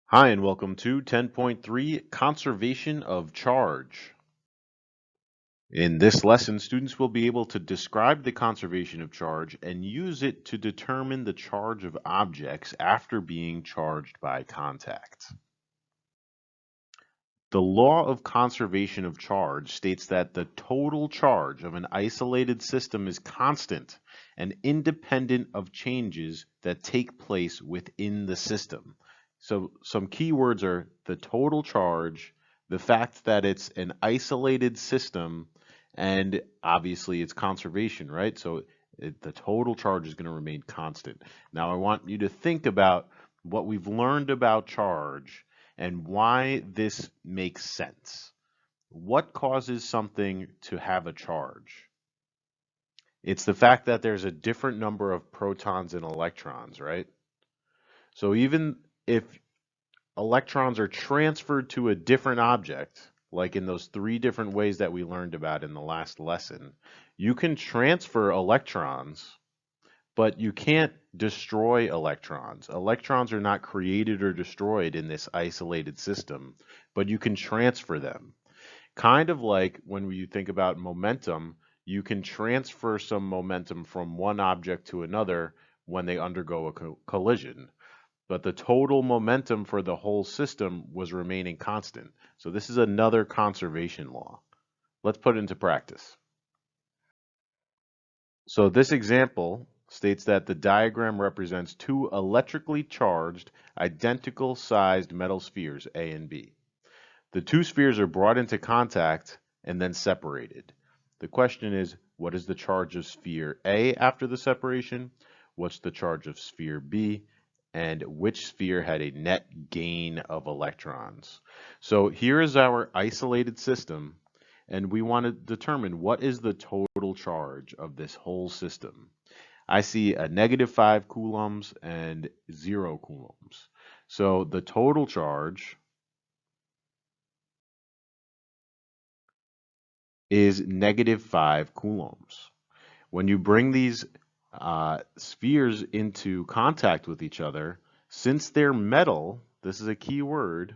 Hi, and welcome to 10.3 Conservation of Charge. In this lesson, students will be able to describe the conservation of charge and use it to determine the charge of objects after being charged by contact. The law of conservation of charge states that the total charge of an isolated system is constant and independent of changes that take place within the system. So some key words are the total charge, the fact that it's an isolated system, and obviously it's conservation, right? So the total charge is going to remain constant. Now I want you to think about what we've learned about charge and why this makes sense. What causes something to have a charge? It's the fact that there's a different number of protons and electrons, right? So even if electrons are transferred to a different object, like in those three different ways that we learned about in the last lesson, you can transfer electrons, but you can't destroy electrons. Electrons are not created or destroyed in this isolated system, but you can transfer them. Kind of like when you think about momentum, you can transfer some momentum from one object to another when they undergo a collision. But the total momentum for the whole system was remaining constant. So this is another conservation law. Let's put it into practice. So this example states that the diagram represents two electrically charged, identical sized metal spheres, A and B. The two spheres are brought into contact and then separated. The question is, what is the charge of sphere A after the separation? What's the charge of sphere B? And which sphere had a net gain of electrons? So here is our isolated system, and we want to determine what is the total charge of this whole system. I see a -5 coulombs and 0 coulombs. So the total charge is -5 coulombs. When you bring these spheres into contact with each other, since they're metal, this is a key word,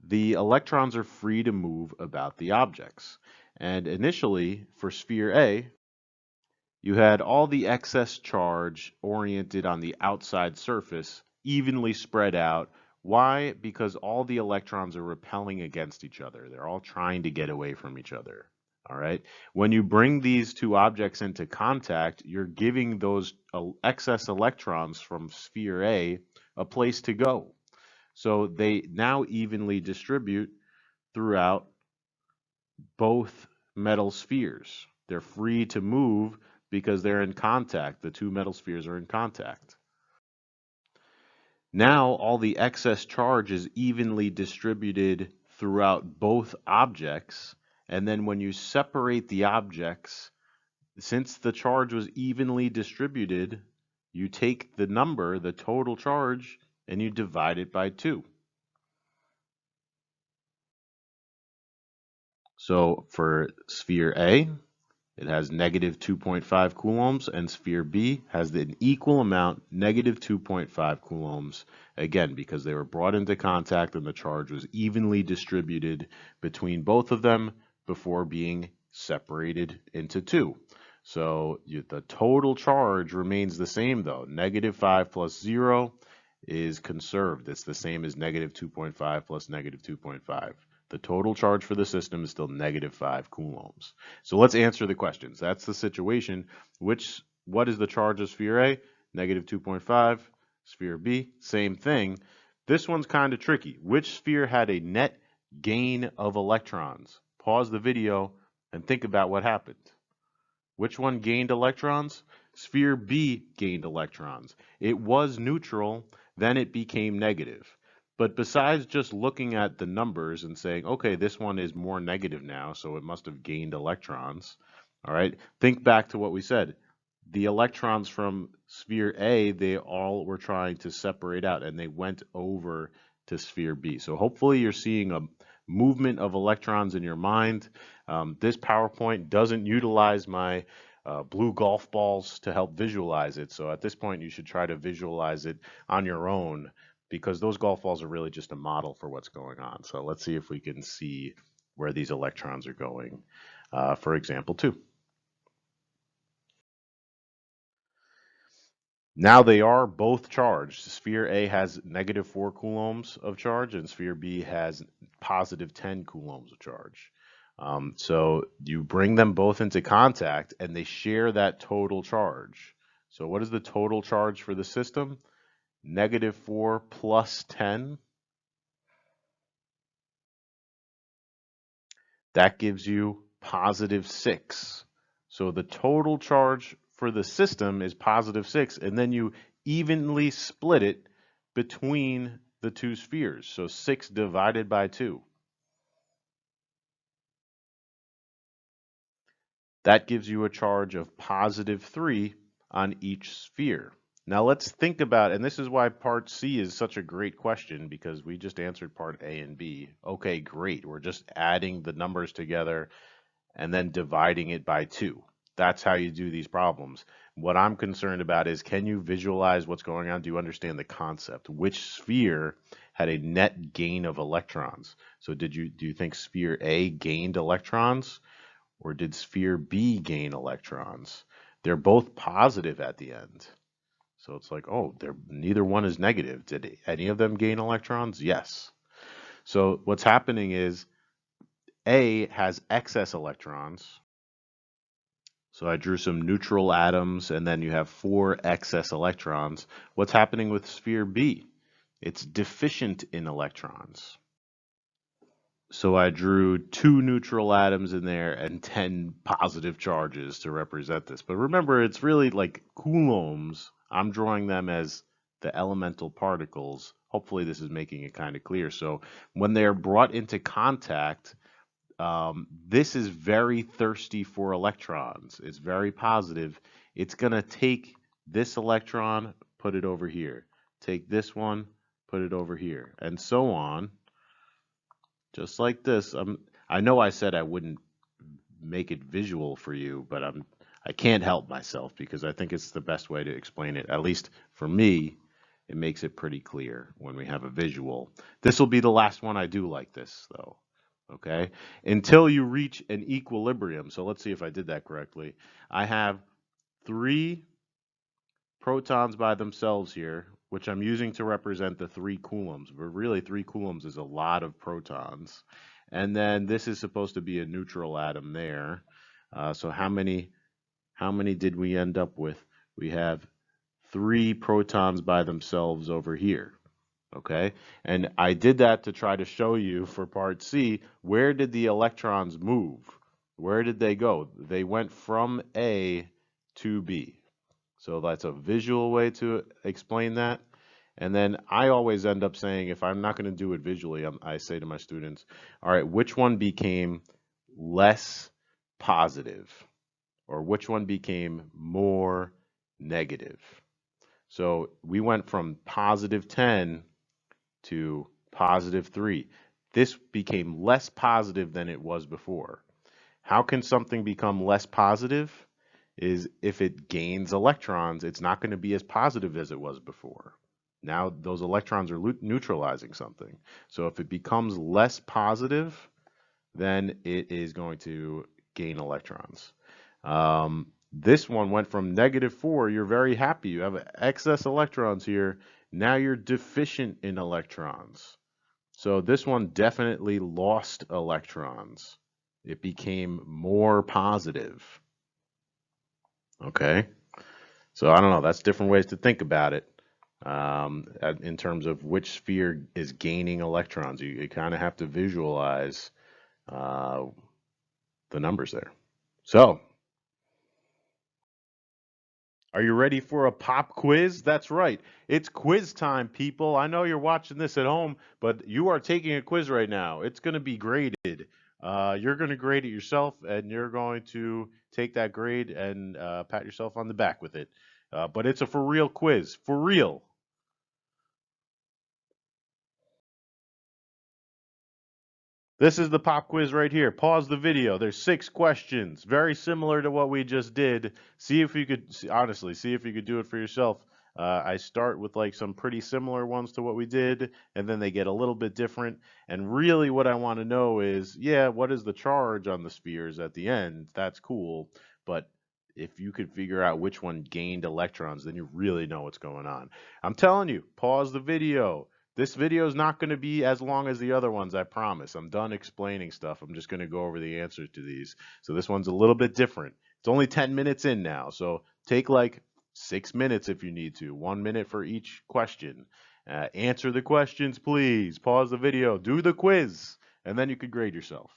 the electrons are free to move about the objects. And initially, for sphere A, you had all the excess charge oriented on the outside surface, evenly spread out. Why? Because all the electrons are repelling against each other. They're all trying to get away from each other. All right. When you bring these two objects into contact, you're giving those excess electrons from sphere a place to go. So they now evenly distribute throughout both metal spheres. They're free to move because they're in contact. The two metal spheres are in contact. Now all the excess charge is evenly distributed throughout both objects. And then when you separate the objects, since the charge was evenly distributed, you take the number, the total charge, and you divide it by 2. So for sphere A, it has -2.5 coulombs, and sphere B has an equal amount, -2.5 coulombs, again, because they were brought into contact and the charge was evenly distributed between both of them before being separated into 2. So the total charge remains the same though. -5 plus 0 is conserved. It's the same as -2.5 plus -2.5. The total charge for the system is still -5 coulombs. So let's answer the questions. That's the situation. What is the charge of sphere A? -2.5. Sphere B, same thing. This one's kind of tricky. Which sphere had a net gain of electrons? Pause the video and think about what happened. Which one gained electrons? Sphere B gained electrons. It was neutral, then it became negative. But besides just looking at the numbers and saying, okay, this one is more negative now, so it must have gained electrons, all right, think back to what we said. The electrons from sphere A, they all were trying to separate out, and they went over to sphere B. So hopefully you're seeing a movement of electrons in your mind. This PowerPoint doesn't utilize my blue golf balls to help visualize it. So at this point, you should try to visualize it on your own, because those golf balls are really just a model for what's going on. So let's see if we can see where these electrons are going, for example, 2. Now they are both charged. Sphere A has -4 coulombs of charge, and sphere B has +10 coulombs of charge. So you bring them both into contact, and they share that total charge. So what is the total charge for the system? -4 plus 10. That gives you +6. So the total charge for the system is +6, and then you evenly split it between the two spheres. So 6 divided by 2. That gives you a charge of +3 on each sphere. Now let's think about, and this is why part C is such a great question, because we just answered part A and B. Okay, great. We're just adding the numbers together and then dividing it by 2. That's how you do these problems. What I'm concerned about is, can you visualize what's going on? Do you understand the concept? Which sphere had a net gain of electrons? So do you think sphere A gained electrons, or did sphere B gain electrons? They're both positive at the end. So it's like, oh, neither one is negative. Did any of them gain electrons? Yes. So what's happening is A has excess electrons. So I drew some neutral atoms, and then you have 4 excess electrons. What's happening with sphere B? It's deficient in electrons. So I drew 2 neutral atoms in there and 10 positive charges to represent this. But remember, it's really like coulombs. I'm drawing them as the elemental particles. Hopefully this is making it kind of clear. So when they're brought into contact, this is very thirsty for electrons. It's very positive. It's going to take this electron, put it over here. Take this one, put it over here, and so on. Just like this. I know I said I wouldn't make it visual for you, but I can't help myself because I think it's the best way to explain it. At least for me, it makes it pretty clear when we have a visual. This will be the last one I do like this, though. Okay? Until you reach an equilibrium. So let's see if I did that correctly. I have 3 protons by themselves here, which I'm using to represent the 3 coulombs. But really, 3 coulombs is a lot of protons. And then this is supposed to be a neutral atom there. So how many did we end up with? We have 3 protons by themselves over here. Okay, and I did that to try to show you for part C, where did the electrons move? Where did they go? They went from A to B. So that's a visual way to explain that. And then I always end up saying, if I'm not going to do it visually, I say to my students, all right, which one became less positive? Or which one became more negative? So we went from +10 to +3. This became less positive than it was before. How can something become less positive? Is if it gains electrons, it's not going to be as positive as it was before. Now those electrons are neutralizing something. So if it becomes less positive, then it is going to gain electrons. This one went from -4. You're very happy. You have excess electrons here. Now you're deficient in electrons. So this one definitely lost electrons. It became more positive. Okay. So I don't know. That's different ways to think about it in terms of which sphere is gaining electrons. You kind of have to visualize the numbers there. So, are you ready for a pop quiz? That's right. It's quiz time, people. I know you're watching this at home, but you are taking a quiz right now. It's going to be graded. You're going to grade it yourself, and you're going to take that grade and pat yourself on the back with it. But it's a for real quiz. For real. This is the pop quiz right here. Pause the video. There's 6 questions, very similar to what we just did. See if you could, honestly, see if you could do it for yourself. I start with like some pretty similar ones to what we did, and then they get a little bit different. And really, what I want to know is, yeah, what is the charge on the spheres at the end? That's cool, but if you could figure out which one gained electrons, then you really know what's going on. I'm telling you, pause the video. This video is not going to be as long as the other ones, I promise. I'm done explaining stuff. I'm just going to go over the answers to these. So this one's a little bit different. It's only 10 minutes in now, so take like 6 minutes if you need to. 1 minute for each question. Answer the questions, please. Pause the video. Do the quiz, and then you could grade yourself.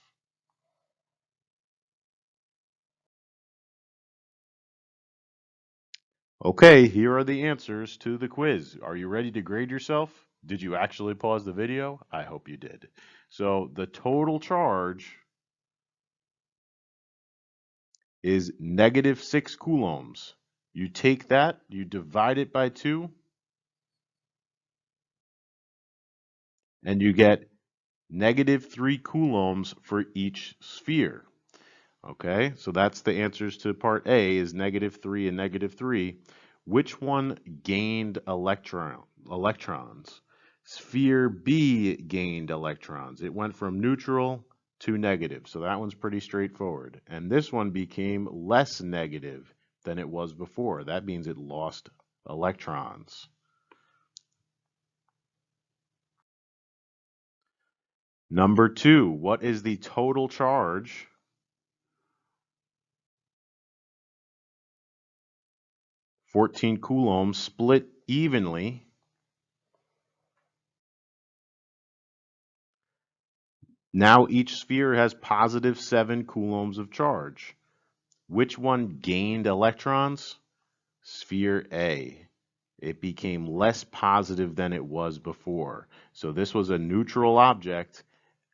Okay, here are the answers to the quiz. Are you ready to grade yourself? Did you actually pause the video? I hope you did. So the total charge is -6 coulombs. You take that, you divide it by 2, and you get -3 coulombs for each sphere. Okay, so that's the answers to part A is -3 and -3. Which one gained electrons? Sphere B gained electrons. It went from neutral to negative, so that one's pretty straightforward. And this one became less negative than it was before. That means it lost electrons. Number 2, what is the total charge? 14 coulombs split evenly. Now each sphere has positive 7 coulombs of charge. Which one gained electrons? Sphere A. It became less positive than it was before. So this was a neutral object.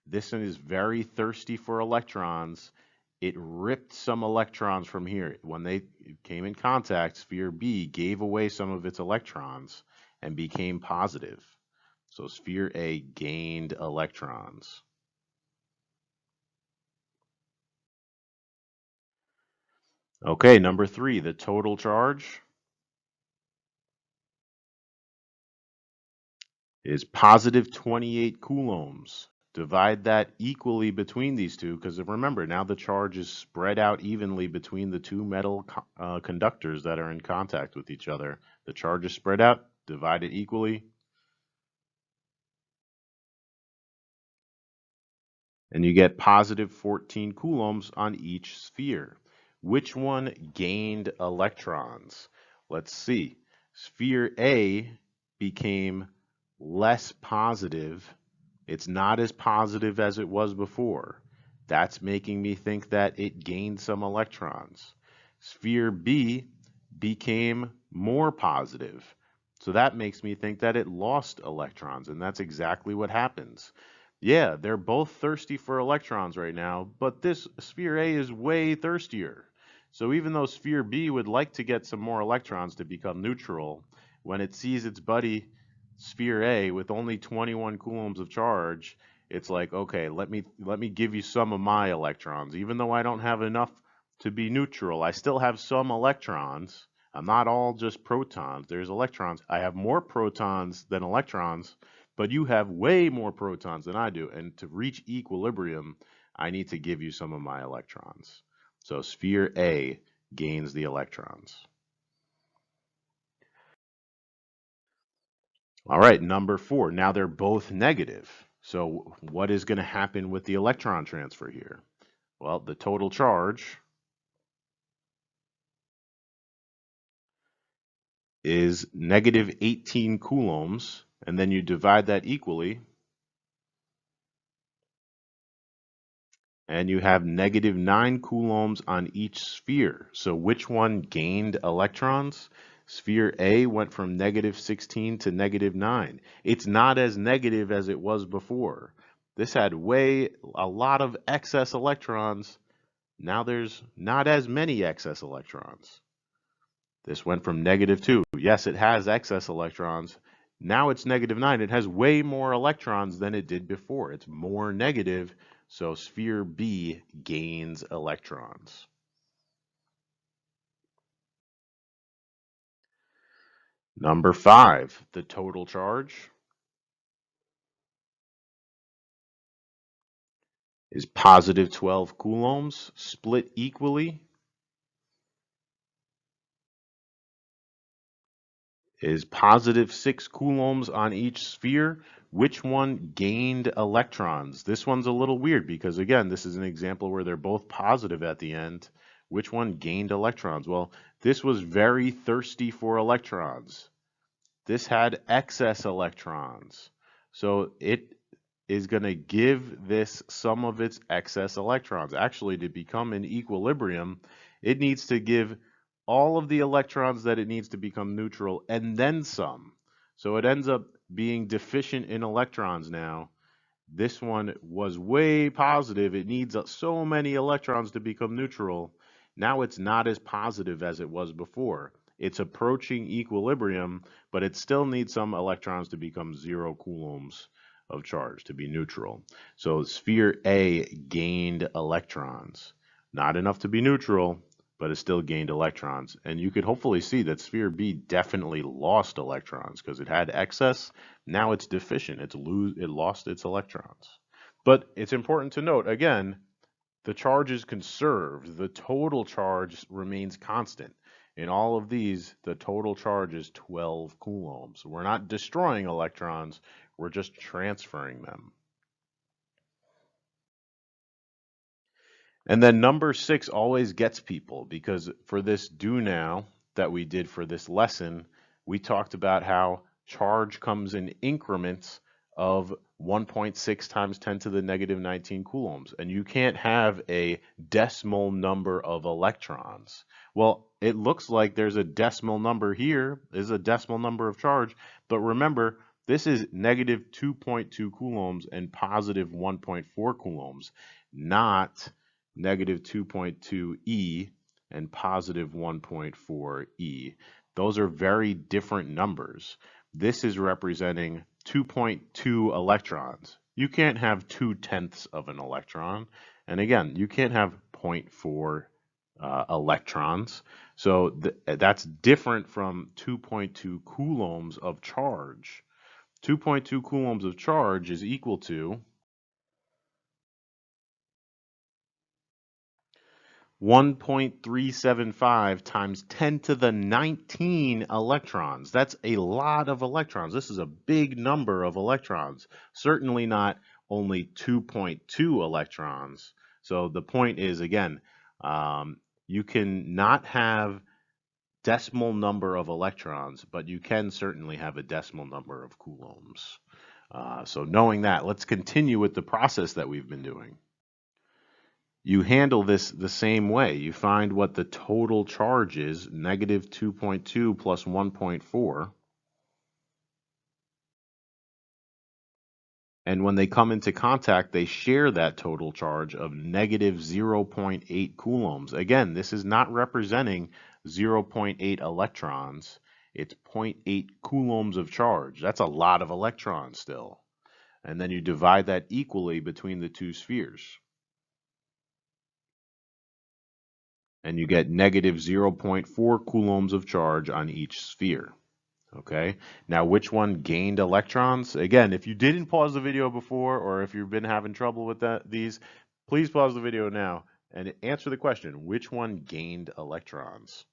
This one is very thirsty for electrons. It ripped some electrons from here. When they came in contact, sphere B gave away some of its electrons and became positive. So sphere A gained electrons. Okay, number 3, the total charge is positive 28 coulombs. Divide that equally between these two, because remember, now the charge is spread out evenly between the two metal conductors that are in contact with each other. The charge is spread out, divide it equally, and you get positive 14 coulombs on each sphere. Which one gained electrons? Let's see. Sphere A became less positive. It's not as positive as it was before. That's making me think that it gained some electrons. Sphere B became more positive. So that makes me think that it lost electrons, and that's exactly what happens. Yeah, they're both thirsty for electrons right now, but this sphere A is way thirstier. So even though sphere B would like to get some more electrons to become neutral, when it sees its buddy sphere A with only 21 coulombs of charge, it's like, okay, let me give you some of my electrons. Even though I don't have enough to be neutral, I still have some electrons. I'm not all just protons. There's electrons. I have more protons than electrons, but you have way more protons than I do. And to reach equilibrium, I need to give you some of my electrons. So sphere A gains the electrons. All right, number 4. Now they're both negative. So what is going to happen with the electron transfer here? Well, the total charge is negative 18 coulombs, and then you divide that equally, and you have negative 9 coulombs on each sphere. So which one gained electrons? Sphere A went from negative 16 to negative 9. It's not as negative as it was before. This had a lot of excess electrons. Now there's not as many excess electrons. This went from -2. Yes, it has excess electrons. Now it's -9. It has way more electrons than it did before. It's more negative, so sphere B gains electrons. Number 5, the total charge is positive 12 coulombs split equally is positive 6 coulombs on each sphere. Which one gained electrons? This one's a little weird because, again, this is an example where they're both positive at the end. Which one gained electrons? Well, this was very thirsty for electrons. This had excess electrons. So it is going to give this some of its excess electrons. Actually, to become in equilibrium, it needs to give all of the electrons that it needs to become neutral and then some. So it ends up being deficient in electrons now. This one was way positive. It needs so many electrons to become neutral. Now it's not as positive as it was before. It's approaching equilibrium, but it still needs some electrons to become 0 coulombs of charge to be neutral. So sphere A gained electrons. Not enough to be neutral, but it still gained electrons. And you could hopefully see that sphere B definitely lost electrons because it had excess. Now it's deficient. It lost its electrons. But it's important to note, again, the charge is conserved. The total charge remains constant. In all of these, the total charge is 12 coulombs. We're not destroying electrons, we're just transferring them. And then number 6 always gets people because for this do now that we did for this lesson, we talked about how charge comes in increments of 1.6 times 10 to the negative 19 coulombs. And you can't have a decimal number of electrons. Well, it looks like there's a decimal number here, is a decimal number of charge. But remember, this is negative 2.2 coulombs and positive 1.4 coulombs, not negative 2.2 E and positive 1.4 E. Those are very different numbers. This is representing 2.2 electrons. You can't have 2/10 of an electron. And again, you can't have 0.4 electrons. So that's different from 2.2 coulombs of charge. 2.2 coulombs of charge is equal to 1.375 times 10 to the 19 electrons. That's a lot of electrons. This is a big number of electrons. Certainly not only 2.2 electrons. So the point is, again, you can not have decimal number of electrons, but you can certainly have a decimal number of coulombs. So knowing that, let's continue with the process that we've been doing. You handle this the same way. You find what the total charge is, negative 2.2 plus 1.4. And when they come into contact, they share that total charge of negative 0.8 coulombs. Again, this is not representing 0.8 electrons. It's 0.8 coulombs of charge. That's a lot of electrons still. And then you divide that equally between the two spheres. And you get negative 0.4 coulombs of charge on each sphere. Okay, now which one gained electrons? Again, if you didn't pause the video before, or if you've been having trouble with these, please pause the video now and answer the question, which one gained electrons?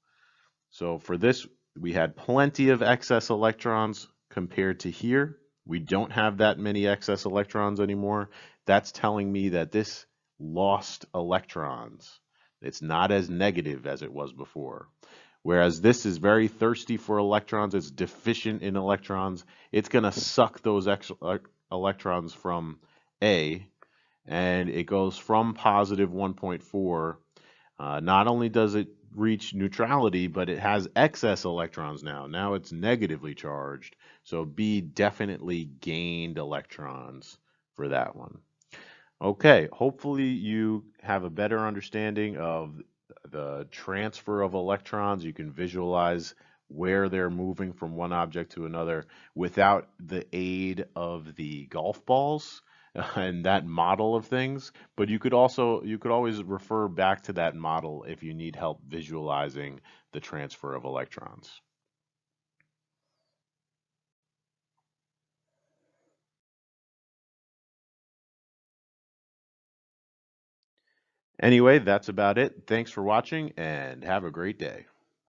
So for this, we had plenty of excess electrons compared to here. We don't have that many excess electrons anymore. That's telling me that this lost electrons. It's not as negative as it was before. Whereas this is very thirsty for electrons, it's deficient in electrons. It's going to suck those extra electrons from A, and it goes from positive 1.4. Not only does it reach neutrality, but it has excess electrons now. Now it's negatively charged. So B definitely gained electrons for that one. Okay, hopefully you have a better understanding of the transfer of electrons. You can visualize where they're moving from one object to another without the aid of the golf balls and that model of things. But you could always refer back to that model if you need help visualizing the transfer of electrons. Anyway, that's about it. Thanks for watching and have a great day.